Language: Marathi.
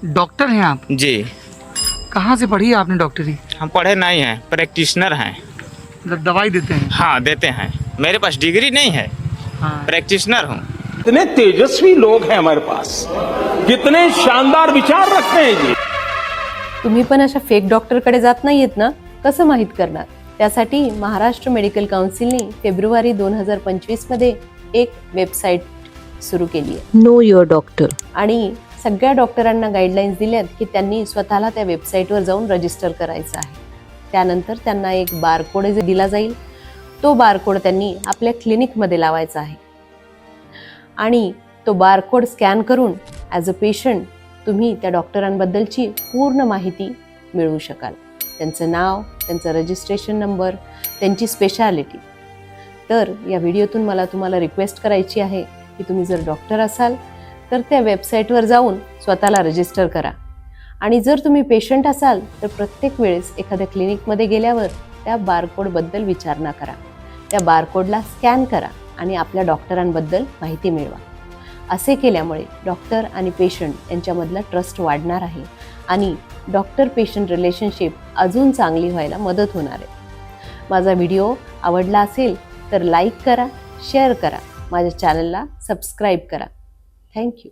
डॉक्टर हैं आप? जी। कहाँ से पढ़ी है आपने डॉक्टरी? हम पढ़े नहीं हैं, प्रैक्टिशनर हैं। मतलब दवाई देते हैं? हाँ देते हैं, मेरे पास डिग्री नहीं है, हाँ। प्रैक्टिशनर हूँ। कितने तेजस्वी लोग हैं हमारे पास, कितने शानदार विचार रखते हैं जी। तुम्ही पण अशा फेक डॉक्टरकडे जात नाहीयेत ना, कसं माहीत करणार? त्यासाठी महाराष्ट्र मेडिकल काउन्सिलने फेब्रुवारी 2025 मध्ये एक वेबसाईट सुरू केली आहे, नो युअर डॉक्टर. आणि सगळ्या डॉक्टरांना गाईडलाईन्स दिल्यात की त्यांनी स्वतःला त्या वेबसाईटवर जाऊन रजिस्टर करायचं आहे. त्यानंतर त्यांना एक बारकोड दिला जाईल, तो बारकोड त्यांनी आपल्या क्लिनिकमध्ये लावायचा आहे आणि तो बारकोड स्कॅन करून ॲज अ पेशंट तुम्ही त्या डॉक्टरांबद्दलची पूर्ण माहिती मिळवू शकाल. त्यांचं नाव, त्यांचा रजिस्ट्रेशन नंबर, त्यांची स्पेशालिटी. तर या व्हिडिओतून मला तुम्हाला रिक्वेस्ट करायची आहे की तुम्ही जर डॉक्टर असाल तर त्या वेबसाईटवर जाऊन स्वतःला रजिस्टर करा, आणि जर तुम्ही पेशंट असाल तर प्रत्येक वेळेस एखाद्या क्लिनिकमध्ये गेल्यावर त्या बारकोडबद्दल विचारणा करा. त्या बारकोडला स्कॅन करा आणि आपल्या डॉक्टरांबद्दल माहिती मिळवा. असे केल्यामुळे डॉक्टर आणि पेशंट यांच्यामधला ट्रस्ट वाढणार आहे आणि डॉक्टर पेशंट रिलेशनशिप अजून चांगली व्हायला मदत होणार आहे. माझा व्हिडिओ आवडला असेल तर लाईक करा, शेअर करा, माझ्या चॅनलला सबस्क्राईब करा. थँक्यू.